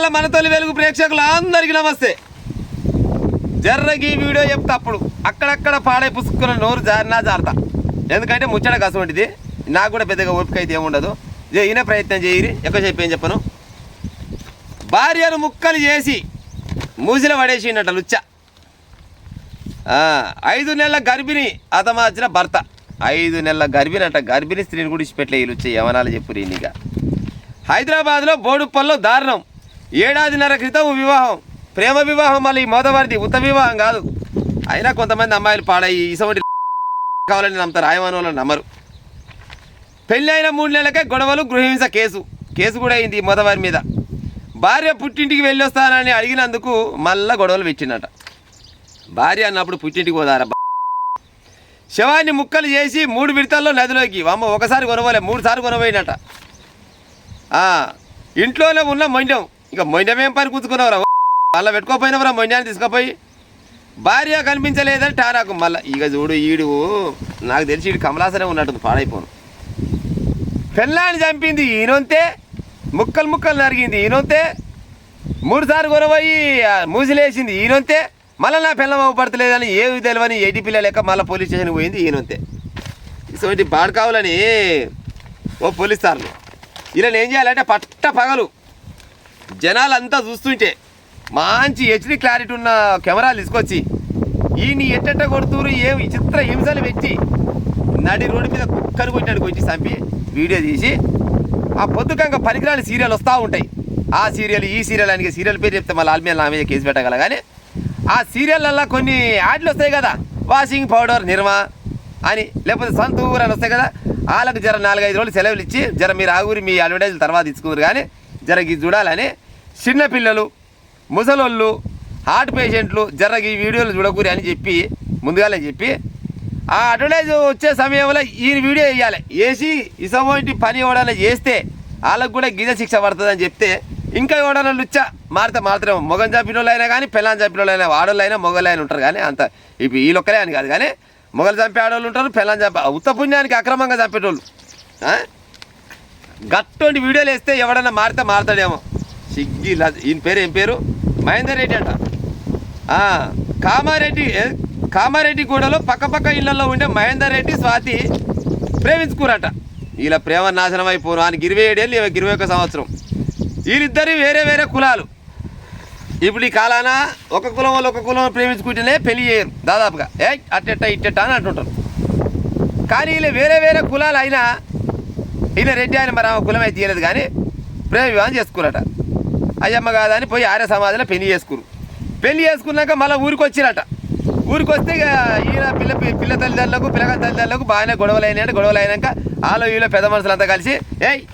మళ్ళీ మన తొలి వెలుగు ప్రేక్షకులు అందరికీ నమస్తే. జర్రకి వీడియో చెప్తా అప్పుడు అక్కడక్కడ పాడే పుసుకున్న నోరు జారినా జారతా, ఎందుకంటే ముచ్చట కసవంటిది. నాకు కూడా పెద్దగా ఓపిక అయితే ఏముండదు. ఈయన ప్రయత్నం చేయరి, ఎక్కువ చెప్పేం చెప్పను. భార్యను ముక్కలు చేసి మూసిలో పడేసిండట లుచ్చ. 5 నెలల గర్భిణి అతమార్చిన భర్త. 5 నెలల గర్భిణి అంట. గర్భిణి స్త్రీని కూడా ఇచ్చిపెట్టలే ఈ లుచ్చ. యవనాలు చెప్పు రీనిగా. హైదరాబాద్లో బోడుప్పల్లో దారుణం. 1.5 ఏడాదిన్నర క్రితం వివాహం, ప్రేమ వివాహం. మళ్ళీ మొదటిది ఉత్త వివాహం కాదు. అయినా కొంతమంది అమ్మాయిలు పాడయి ఇసవంటి కావాలని నమ్ముతారు, ఆయమాన వాళ్ళని నమ్మరు. పెళ్ళి అయిన 3 నెలలకే గొడవలు, గృహహింస కేసు కూడా అయింది మొదవారి మీద. భార్య పుట్టింటికి వెళ్ళొస్తానని అడిగినందుకు మళ్ళా గొడవలు పెట్టినట. భార్య అన్నప్పుడు పుట్టింటికి పోదారా? శవాన్ని ముక్కలు చేసి 3 విడతల్లో నదిలోకి. అమ్మ ఒకసారి కొనవలే, 3 సార్లు కొనబోయినట. ఇంట్లోనే ఉన్న మొండం. ఇక మొండం ఏం పని కూర్చుకున్నావురా? మళ్ళీ పెట్టుకోపోయినవరా మొండాన్ని తీసుకుపోయి. భార్య కనిపించలేదని టారాకు. మళ్ళీ ఇక చూడు, ఈడు నాకు తెలిసి ఈడు కమలాసనే ఉన్నట్టుంది, పాడైపోను. పెళ్ళాన్ని చంపింది ఈయనొంతే, ముక్కలు నరిగింది ఈయనొంతే, 3 సార్లు కొనబోయి మూసిలేసింది ఈయనొంతే. మళ్ళీ నా పిల్లం అవ్వపడతలేదని ఏమి తెలియని ఎడి పిల్ల లెక్క మళ్ళీ పోలీస్ స్టేషన్కి పోయింది ఈయనొంతే. సో ఇది పాడు కావాలని ఓ పోలీస్ సార్లు ఇలా ఏం చేయాలంటే పట్ట పగలు జనాలంతా చూస్తుంటే మంచి హెచ్డి క్లారిటీ ఉన్న కెమెరాలు తీసుకొచ్చి ఈయన ఎట్టెట్ట కొడుతూరు ఏమి చిత్ర హింసలు పెట్టి నడి రోడ్డు మీద కుక్కను కొట్టినట్టు వచ్చి చంపి వీడియో తీసి ఆ పొద్దుకంగా పనికిరాని సీరియల్ వస్తూ ఉంటాయి. ఆ సీరియల్ ఈ సీరియల్ అని సీరియల్ పేరు చెప్తే మళ్ళీ ఆల్మీద నా మీద కేసు పెట్టగల. కానీ ఆ సీరియళ్ళల్లో కొన్ని యాడ్లు వస్తాయి కదా, వాషింగ్ పౌడర్ నిర్మా అని, లేకపోతే సంతూర్ అని వస్తాయి కదా. వాళ్ళకి జర 4-5 రోజులు సెలవులు ఇచ్చి జర మీరు ఆగురి, మీ అడ్వర్టైజ్లు తర్వాత ఇచ్చుకుందరు. కానీ జర ఇది చూడాలని చిన్నపిల్లలు, ముసలోళ్ళు, హార్ట్ పేషెంట్లు జర ఈ వీడియోలు చూడకూరి అని చెప్పి ముందుగానే చెప్పి ఆ అడ్వర్టైజ్ వచ్చే సమయంలో ఈయన వీడియో వేయాలి. వేసి ఇసమోంటి పని ఎవడన్నా చేస్తే వాళ్ళకు కూడా గిజ శిక్ష పడుతుందని చెప్తే ఇంకా ఎవడన్నా లుచ్చ మారుతారేమో. మొగం చంపిన వాళ్ళు అయినా కానీ, పెళ్ళాన్ని చంపిన వాళ్ళు అయినా, ఆడోళ్ళు అయినా మొగలు అయినా ఉంటారు. కానీ అంత ఇప్పుడు వీళ్ళొక్కరే అని కాదు, కానీ మొగలు చంపే ఆడవాళ్ళు ఉంటారు, పెళ్ళాన్ని చంపే ఉత్త పుణ్యానికి అక్రమంగా చంపేటోళ్ళు. గట్టోంటి వీడియోలు వేస్తే ఎవడన్నా మారుతాడేమో. సిగ్గి ఈయన పేరు ఏం పేరు? మహేందర్ రెడ్డి అంట. కామారెడ్డి గూడలో పక్క ఇళ్లలో ఉండే మహేందర్ రెడ్డి, స్వాతి ప్రేమించుకురట. వీళ్ళ ప్రేమ నాశనం అయిపోను. ఆయనకి 27 ఏళ్ళు, 21 సంవత్సరం. వీళ్ళిద్దరు వేరే కులాలు. ఇప్పుడు ఈ కాలాన ఒక కులం వాళ్ళు ఒక కులం ప్రేమించుకుంటేనే పెళ్లి చేయరు దాదాపుగా. అట్టెట్ట ఇట్టెట్ట అని అంటుంటారు. కానీ వీళ్ళు వేరే కులాలు అయినా ఈయన రెడ్డి ఆయన మరి ఆమె కులం అయితే తీయలేదు, కానీ ప్రేమ వివాహం చేసుకురట. అయ్యమ్మ కాదని పోయి ఆర్య సమాజంలో పెళ్లి చేసుకున్నాక మళ్ళీ ఊరికి వచ్చిరట. ఊరికి వస్తే ఇక ఈయన పిల్ల తల్లిదండ్రులకు, పిల్లగాని తల్లిదండ్రులకు బాగానే గొడవలు అయినాక వాళ్ళు వీళ్ళు పెద్ద మనుషులంతా కలిసి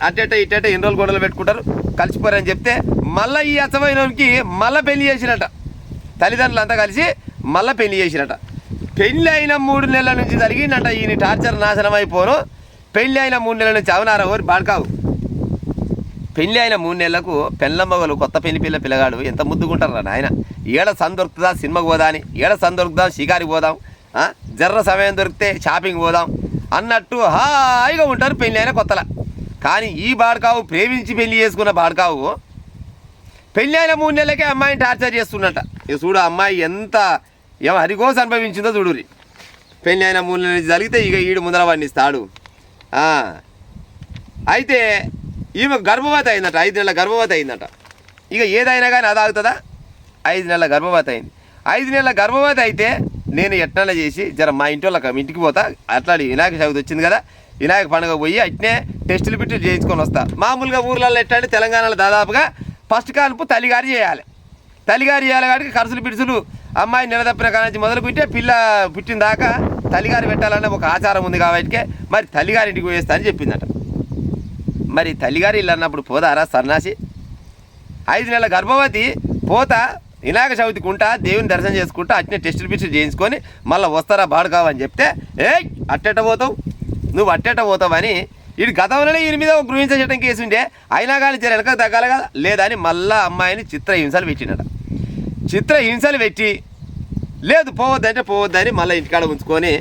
అట్టెట్ట ఇట్టెట్ట ఎన్ని రోజులు గొడవలు పెట్టుకుంటారు, కలిసిపోరని చెప్తే మళ్ళీ ఈ అచ్చమైనకి మళ్ళీ పెళ్లి చేసినట. తల్లిదండ్రులు అంతా కలిసి మళ్ళీ పెళ్లి చేసినట. పెళ్ళి అయిన 3 నెలల నుంచి జరిగిందట ఈయన టార్చర్ నాశనం అయిపోను. పెళ్ళి అయిన 3 నెలల నుంచి అవునారా ఓరి బాడుకావు. పెళ్ళి అయిన 3 నెలలకు పెళ్ళమ్మగలు కొత్త పిల్లగాడు ఎంత ముద్దుకుంటారు ఆయన. ఏడ సందు దొరుకుతుందా సినిమాకి పోదా అని, ఏడ సందు దొరుకుతుందా షికారికి పోదాం, జర్ర సమయం దొరికితే షాపింగ్ పోదాం అన్నట్టు హాయిగా ఉంటారు పెళ్ళి అయిన కొత్తలా. కానీ ఈ బాడుకావు ప్రేమించి పెళ్లి చేసుకున్న బాడుకావు పెళ్ళి అయిన 3 నెలలకే అమ్మాయిని టార్చర్ చేస్తున్నట. ఇక చూడు అమ్మాయి ఎంత హరికోస అనుభవించిందో చూడురి. పెళ్ళి అయిన 3 నెలల నుంచి జరిగితే ఇక ఈడు ముందర పండిస్తాడు. అయితే ఈమె గర్భవతి అయిందట. 5 నెలల గర్భవతి అయిందట. ఇక ఏదైనా కానీ అది ఆగుతుందా? 5 నెలల గర్భవతి అయింది. 5 నెలల గర్భవతి అయితే నేను ఎట్లా చేసి జర మా ఇంటికి పోతా. అట్లాంటి వినాయక చవితి వచ్చింది కదా, వినాయక పండుగ పోయి అట్నే టెస్టులు బిట్టులు చేయించుకొని వస్తా. మామూలుగా ఊర్లలో ఎట్లా తెలంగాణలో దాదాపుగా ఫస్ట్ కాన్పు తల్లిగారి చేయాలి కాబట్టి ఖర్చులు బిడుసులు అమ్మాయి నిలదప్పిన కానించి మొదలుకుంటే పిల్ల పుట్టిన దాకా తల్లిగారి పెట్టాలన్న ఒక ఆచారం ఉంది కాబట్టి మరి తల్లిగారింటికి పోయేస్తా అని చెప్పిందట. మరి తల్లిగారి ఇల్లు అన్నప్పుడు పోదారా సన్నాసి? 5 నెలల గర్భవతి పోతా వినాయక చవితికి ఉంటా, దేవుని దర్శనం చేసుకుంటా, అట్నే టెస్టులు బిస్టులు చేయించుకొని మళ్ళీ వస్తారా బాడుకావని చెప్తే అట్టెట్ట పోతావు అని వీడు గతంలోనే ఈయన మీద ఒక గృహింస చట్టం కేసు ఉంటే అయినా కానీ జర వెనక తగ్గాలి కదా, లేదని మళ్ళీ అమ్మాయిని చిత్రహింసలు పెట్టినట. చిత్రహింసలు పెట్టి లేదు పోవద్దని మళ్ళీ ఇంటికాడ ఉంచుకొని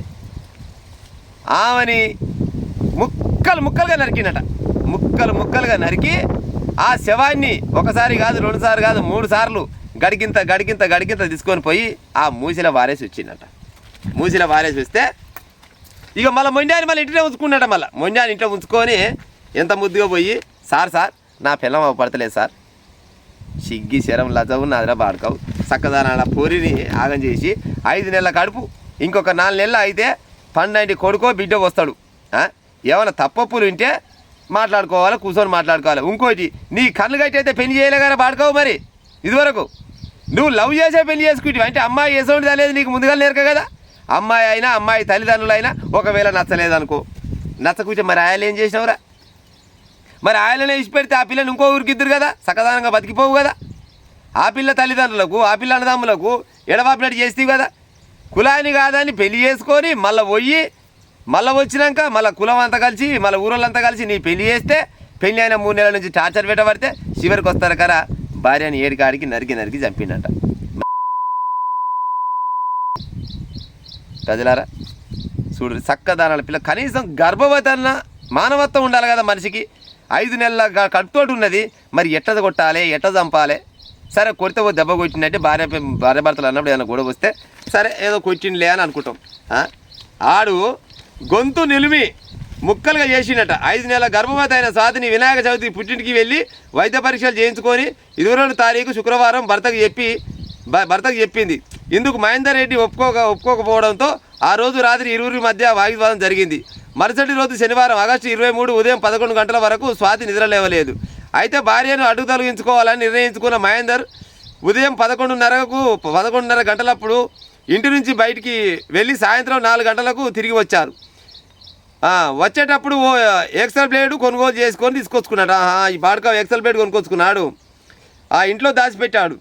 ఆమెని ముక్కలుగా నరికినట. ముక్కలుగా నరికి ఆ శవాన్ని ఒకసారి కాదు 2 సార్లు కాదు 3 సార్లు గడికింత తీసుకొని పోయి ఆ మూసిలో వారేసి వచ్చిందట. మూసిలో వారేసి వస్తే ఇక మళ్ళీ మొండాన్ని మళ్ళీ ఇంటినే ఉంచుకున్నాట. మళ్ళీ మొండాన్ని ఇంట్లో ఉంచుకొని ఎంత ముద్దుగా పోయి సార్ నా పిల్లం పడతలేదు సార్, సిగ్గి శరం లజవు నాదిరా బాడుకావు చక్కదాన పొరిని ఆగం చేసి 5 నెలల కడుపు ఇంకొక 4 నెలలు అయితే 12 కొడుకో బిడ్డ వస్తాడు. ఏమైనా తప్పప్పులు ఉంటే మాట్లాడుకోవాలి, కూర్చొని మాట్లాడుకోవాలి. ఇంకోటి నీ కళ్ళు గట్టి అయితే పెళ్లి చేయలేగానే బాడుకోవు. మరి ఇదివరకు నువ్వు లవ్ చేసే పెళ్లి చేసుకుంటావు అంటే అమ్మాయి వేసేది తెలియదు నీకు ముందుగా నేర్క కదా. అమ్మాయి అయినా అమ్మాయి తల్లిదండ్రులు అయినా ఒకవేళ నచ్చలేదనుకో, నచ్చకుంటే మరి ఆయలు ఏం చేసినవురా? మరి ఆయననే ఇచ్చి పెడితే ఆ పిల్లని ఇంకో ఊరికి ఇద్దరు కదా, సకదానంగా బతికిపోవు కదా. ఆ పిల్ల తల్లిదండ్రులకు ఆ పిల్ల అన్నదమ్ములకు ఎడవాపినట్టు చేస్తావు కదా. కులాన్ని కాదని పెళ్లి చేసుకొని మళ్ళీ వచ్చినాక మళ్ళీ కులం అంతా కలిసి మళ్ళీ ఊరోళ్ళంతా కలిసి నీ పెళ్లి చేస్తే పెళ్లి అయిన 3 నెలల నుంచి టార్చర్ పెట్టబడితే చివరికి వస్తారు కదా భార్యని ఏడికాడికి నరికి చంపిండట. ప్రజలారా చూడు, చక్కదానాల పిల్ల కనీసం గర్భవతి అన్న మానవత్వం ఉండాలి కదా మనిషికి. 5 నెలల కడుపుతోటి ఉన్నది, మరి ఎట్ట కొట్టాలి, ఎట్ట చంపాలి? సరే కొడితే దెబ్బ కొట్టినట్టే భార్య భర్తలు అన్నప్పుడు ఏదైనా గొడవ వస్తే సరే ఏదో కొట్టిండిలే అని అనుకుంటాం. ఆడు గొంతు నిలిమి ముక్కలుగా చేసినట్ట. 5 నెలల గర్భవతి అయిన స్వాతిని వినాయక చవితి పుట్టింటికి వెళ్ళి వైద్య పరీక్షలు చేయించుకొని 22వ తారీఖు శుక్రవారం భర్తకు చెప్పింది. ఇందుకు మహేందర్ రెడ్డి ఒప్పుకోకపోవడంతో ఆ రోజు రాత్రి ఇరువురి మధ్య వాగ్వాదం జరిగింది. మరుసటి రోజు శనివారం ఆగస్టు 23 ఉదయం 11 గంటల వరకు స్వాతి నిద్రలేవలేదు. అయితే భార్యను అడ్డు తొలగించుకోవాలని నిర్ణయించుకున్న మహేందర్ ఉదయం 11:30 గంటలప్పుడు ఇంటి నుంచి బయటికి వెళ్ళి సాయంత్రం 4 గంటలకు తిరిగి వచ్చారు. వచ్చేటప్పుడు ఓ ఎక్సెల్ బ్లేడ్ కొనుగోలు చేసుకొని తీసుకొచ్చుకున్నాడు. ఈ బాడుక ఎక్సెల్ బ్లేడ్ కొనుక్కొచ్చుకున్నాడు, ఆ ఇంట్లో దాచిపెట్టాడు.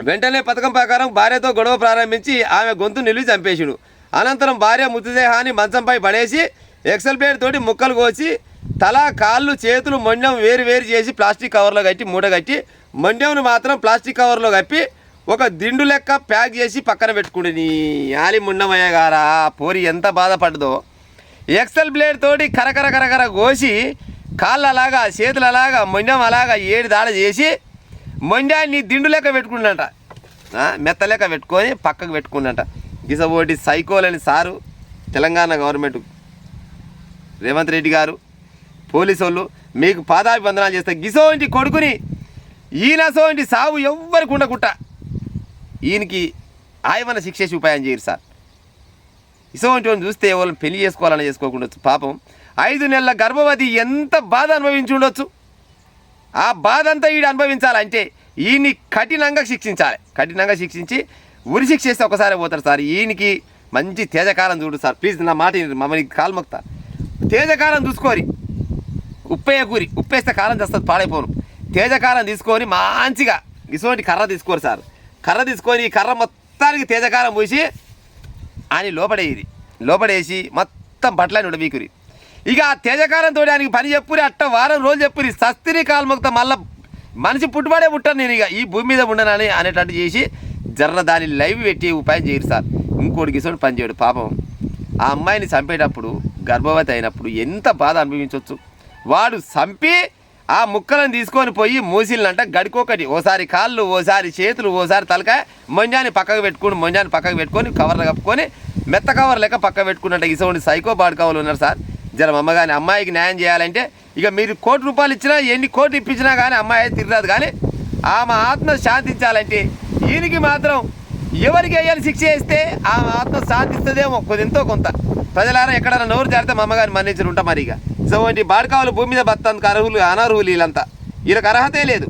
వెంటనే పథకం ప్రకారం భార్యతో గొడవ ప్రారంభించి ఆమె గొంతు నిలిపి చంపేసాడు. అనంతరం భార్య మృతదేహాన్ని మంచంపై పడేసి ఎక్సెల్ బ్లేడ్ తోటి ముక్కలు కోసి తల కాళ్ళు చేతులు మొండెం వేరు చేసి ప్లాస్టిక్ కవర్లో కట్టి మూట కట్టి మొండెంను మాత్రం ప్లాస్టిక్ కవర్లో కప్పి ఒక దిండు లెక్క ప్యాక్ చేసి పక్కన పెట్టుకుంటే నీ ఆలి ముండమయ్య గారా పోరి ఎంత బాధపడ్డదో. ఎక్సెల్ బ్లేడ్ తోటి కరకర కోసి కాళ్ళు అలాగా చేతులు అలాగా మొండెం అలాగా 7 దాడ చేసి మొండాన్ని దిండు లెక్క పెట్టుకున్నట, మెత్త లెక్క పెట్టుకొని పక్కకు పెట్టుకున్నట. గిసబోటి సైకోలని సారు తెలంగాణ గవర్నమెంట్ రేవంత్ రెడ్డి గారు పోలీసు వాళ్ళు మీకు పాదాభివందనాలు చేస్తే గిసోంటి కొడుకుని ఈయనసోంటి సాగు ఎవ్వరికి ఉండకుట్ట ఈయనకి ఆయమన శిక్షేసి ఉపాయం చేయరు సార్. ఇసోంటి వాళ్ళని చూస్తే వాళ్ళని పెళ్లి చేసుకోవాలని చేసుకోకుండా పాపం 5 నెలల గర్భవతి ఎంత బాధ అనుభవించి ఉండొచ్చు. ఆ బాధ అంతా వీడు అనుభవించాలంటే ఈయన్ని కఠినంగా శిక్షించి ఉరి శిక్ష చేస్తే ఒకసారి పోతారు సార్. ఈయనకి మంచి తేజకాలం చూడు సార్, ప్లీజ్ నా మాట మమ్మల్ని కాలు మొక్తా. తేజకాలం చూసుకోరి, ఉప్పేస్తే కాలం చేస్తుంది పాడైపోను. తేజకాలం తీసుకొని మంచిగా ఇటువంటి కర్ర తీసుకోరు సార్. కర్ర తీసుకొని ఈ కర్ర మొత్తానికి తేజకాలం పోసి అని లోపడేసి మొత్తం బట్టలని ఉడబీకురి. ఇక ఆ తేజకాలంతో ఆయనకి పని చెప్పురి, అట్ట వారం రోజులు చెప్పురి, సస్తిని కాలు మొక్తా. మళ్ళీ మనిషి పుట్టుబడే పుట్టాను నేను ఇక ఈ భూమి మీద ఉండనని అనేటట్టు చేసి జర్ర దాన్ని లైవ్ పెట్టి ఉపాయం చేయరు సార్. ఇంకోటికి ఇసోటి పని చేయడు పాపం. ఆ అమ్మాయిని చంపేటప్పుడు గర్భవతి అయినప్పుడు ఎంత బాధ అనుభవించవచ్చు. వాడు చంపి ఆ ముక్కలను తీసుకొని పోయి మూసిలంట గడికొకటి, ఓసారి కాళ్ళు, ఓసారి చేతులు, ఓసారి తలకాయ మొంజాన్ని పక్కకు పెట్టుకొని కవర్లు కప్పుకొని మెత్త కవర్ లెక్క పక్క పెట్టుకున్నట్టు ఇసోటి సైకో బాడుకావులు ఉన్నారు సార్. జర అమ్మగాని అమ్మాయికి న్యాయం చేయాలంటే ఇక మీరు ₹1 ఇచ్చినా ఎన్ని కోట్లు ఇప్పించినా కానీ అమ్మాయి తిరగదు. కానీ ఆమె ఆత్మ శాంతించాలంటే ఈయనకి మాత్రం ఎవరికి అయ్యాలి శిక్ష వేస్తే ఆమె ఆత్మ శాంతిస్తుందేమో ఎంతో కొంత. ప్రజలారా ఎక్కడైనా నోరు జారితే మా అమ్మగారిని మన్నించి ఉంటాం. మరి ఇక సో బాడుకావులు భూమి మీద బతానికి అనర్హులు వీళ్ళంతా, వీళ్ళకి అర్హతే లేదు.